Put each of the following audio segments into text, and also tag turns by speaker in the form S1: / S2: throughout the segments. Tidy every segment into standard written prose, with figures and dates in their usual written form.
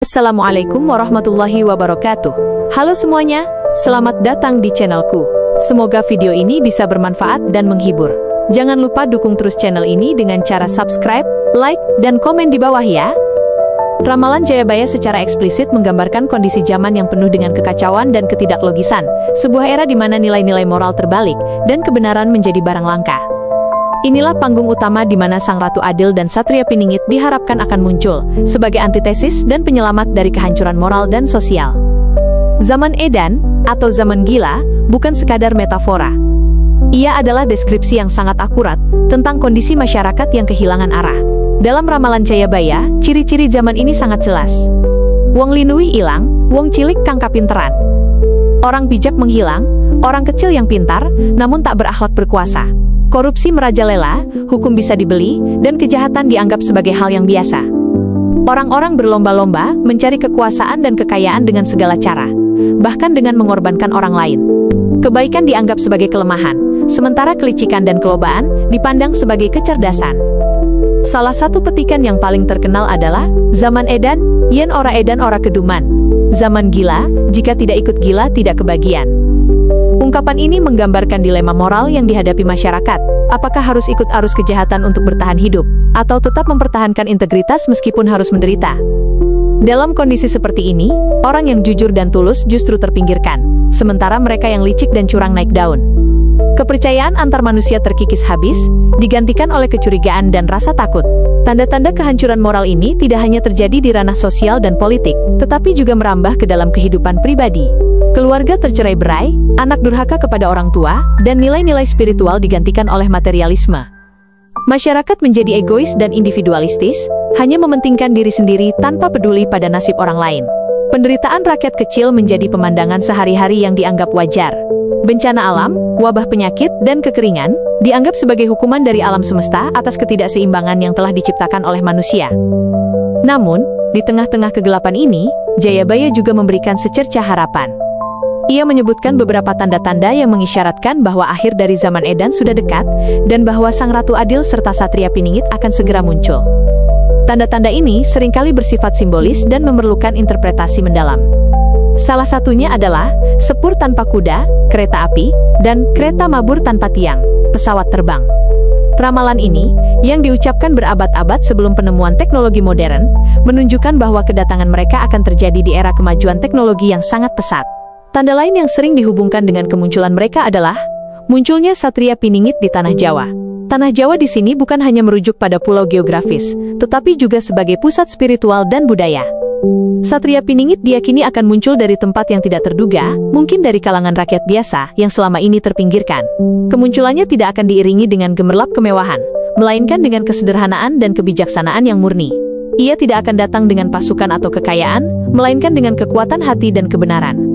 S1: Assalamualaikum warahmatullahi wabarakatuh. Halo semuanya, selamat datang di channelku. Semoga video ini bisa bermanfaat dan menghibur. Jangan lupa dukung terus channel ini dengan cara subscribe, like, dan komen di bawah ya. Ramalan Jayabaya secara eksplisit menggambarkan kondisi zaman yang penuh dengan kekacauan dan ketidaklogisan, sebuah era di mana nilai-nilai moral terbalik, dan kebenaran menjadi barang langka. Inilah panggung utama di mana Sang Ratu Adil dan Satria Piningit diharapkan akan muncul, sebagai antitesis dan penyelamat dari kehancuran moral dan sosial. Zaman Edan, atau zaman gila, bukan sekadar metafora. Ia adalah deskripsi yang sangat akurat, tentang kondisi masyarakat yang kehilangan arah. Dalam ramalan Jayabaya, ciri-ciri zaman ini sangat jelas. Wong Linuwih ilang, wong cilik kang kapinteran. Orang bijak menghilang, orang kecil yang pintar, namun tak berakhlak berkuasa. Korupsi merajalela, hukum bisa dibeli, dan kejahatan dianggap sebagai hal yang biasa. Orang-orang berlomba-lomba mencari kekuasaan dan kekayaan dengan segala cara, bahkan dengan mengorbankan orang lain. Kebaikan dianggap sebagai kelemahan, sementara kelicikan dan kelobaan dipandang sebagai kecerdasan. Salah satu petikan yang paling terkenal adalah, zaman Edan, yen ora edan ora keduman. Zaman gila, jika tidak ikut gila tidak kebagian. Ungkapan ini menggambarkan dilema moral yang dihadapi masyarakat. Apakah harus ikut arus kejahatan untuk bertahan hidup, atau tetap mempertahankan integritas meskipun harus menderita? Dalam kondisi seperti ini, orang yang jujur dan tulus justru terpinggirkan, sementara mereka yang licik dan curang naik daun. Kepercayaan antar manusia terkikis habis, digantikan oleh kecurigaan dan rasa takut. Tanda-tanda kehancuran moral ini tidak hanya terjadi di ranah sosial dan politik, tetapi juga merambah ke dalam kehidupan pribadi. Keluarga tercerai-berai, anak durhaka kepada orang tua, dan nilai-nilai spiritual digantikan oleh materialisme. Masyarakat menjadi egois dan individualistis, hanya mementingkan diri sendiri tanpa peduli pada nasib orang lain. Penderitaan rakyat kecil menjadi pemandangan sehari-hari yang dianggap wajar. Bencana alam, wabah penyakit, dan kekeringan dianggap sebagai hukuman dari alam semesta atas ketidakseimbangan yang telah diciptakan oleh manusia. Namun, di tengah-tengah kegelapan ini, Jayabaya juga memberikan secercah harapan. Ia menyebutkan beberapa tanda-tanda yang mengisyaratkan bahwa akhir dari zaman Edan sudah dekat, dan bahwa Sang Ratu Adil serta Satria Piningit akan segera muncul. Tanda-tanda ini seringkali bersifat simbolis dan memerlukan interpretasi mendalam. Salah satunya adalah sepur tanpa kuda, kereta api, dan kereta mabur tanpa tiang, pesawat terbang. Ramalan ini, yang diucapkan berabad-abad sebelum penemuan teknologi modern, menunjukkan bahwa kedatangan mereka akan terjadi di era kemajuan teknologi yang sangat pesat. Tanda lain yang sering dihubungkan dengan kemunculan mereka adalah munculnya Satria Piningit di Tanah Jawa. Tanah Jawa di sini bukan hanya merujuk pada pulau geografis, tetapi juga sebagai pusat spiritual dan budaya. Satria Piningit diyakini akan muncul dari tempat yang tidak terduga, mungkin dari kalangan rakyat biasa yang selama ini terpinggirkan. Kemunculannya tidak akan diiringi dengan gemerlap kemewahan, melainkan dengan kesederhanaan dan kebijaksanaan yang murni. Ia tidak akan datang dengan pasukan atau kekayaan, melainkan dengan kekuatan hati dan kebenaran.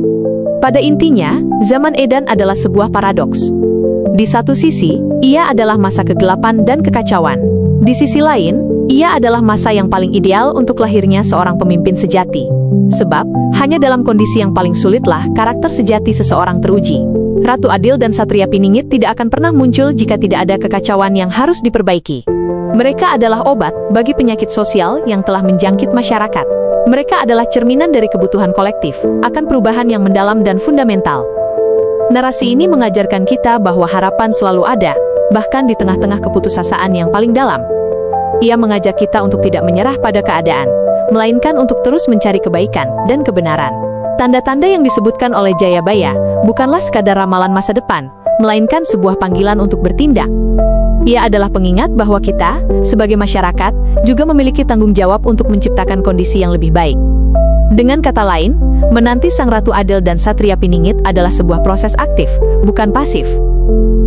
S1: Pada intinya, zaman Edan adalah sebuah paradoks. Di satu sisi, ia adalah masa kegelapan dan kekacauan. Di sisi lain, ia adalah masa yang paling ideal untuk lahirnya seorang pemimpin sejati. Sebab, hanya dalam kondisi yang paling sulitlah karakter sejati seseorang teruji. Ratu Adil dan Satria Piningit tidak akan pernah muncul jika tidak ada kekacauan yang harus diperbaiki. Mereka adalah obat bagi penyakit sosial yang telah menjangkit masyarakat. Mereka adalah cerminan dari kebutuhan kolektif, akan perubahan yang mendalam dan fundamental. Narasi ini mengajarkan kita bahwa harapan selalu ada, bahkan di tengah-tengah keputusasaan yang paling dalam. Ia mengajak kita untuk tidak menyerah pada keadaan, melainkan untuk terus mencari kebaikan dan kebenaran. Tanda-tanda yang disebutkan oleh Jayabaya bukanlah sekadar ramalan masa depan, melainkan sebuah panggilan untuk bertindak. Ia adalah pengingat bahwa kita, sebagai masyarakat, juga memiliki tanggung jawab untuk menciptakan kondisi yang lebih baik. Dengan kata lain, menanti Sang Ratu Adil dan Satria Piningit adalah sebuah proses aktif, bukan pasif.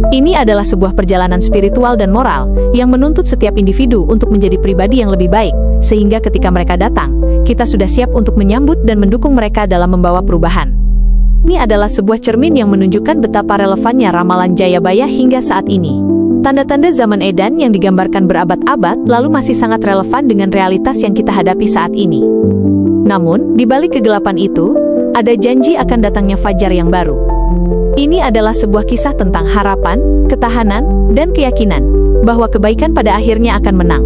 S1: Ini adalah sebuah perjalanan spiritual dan moral, yang menuntut setiap individu untuk menjadi pribadi yang lebih baik, sehingga ketika mereka datang, kita sudah siap untuk menyambut dan mendukung mereka dalam membawa perubahan. Ini adalah sebuah cermin yang menunjukkan betapa relevannya ramalan Jayabaya hingga saat ini. Tanda-tanda zaman Edan yang digambarkan berabad-abad lalu masih sangat relevan dengan realitas yang kita hadapi saat ini. Namun, di balik kegelapan itu, ada janji akan datangnya fajar yang baru. Ini adalah sebuah kisah tentang harapan, ketahanan, dan keyakinan bahwa kebaikan pada akhirnya akan menang.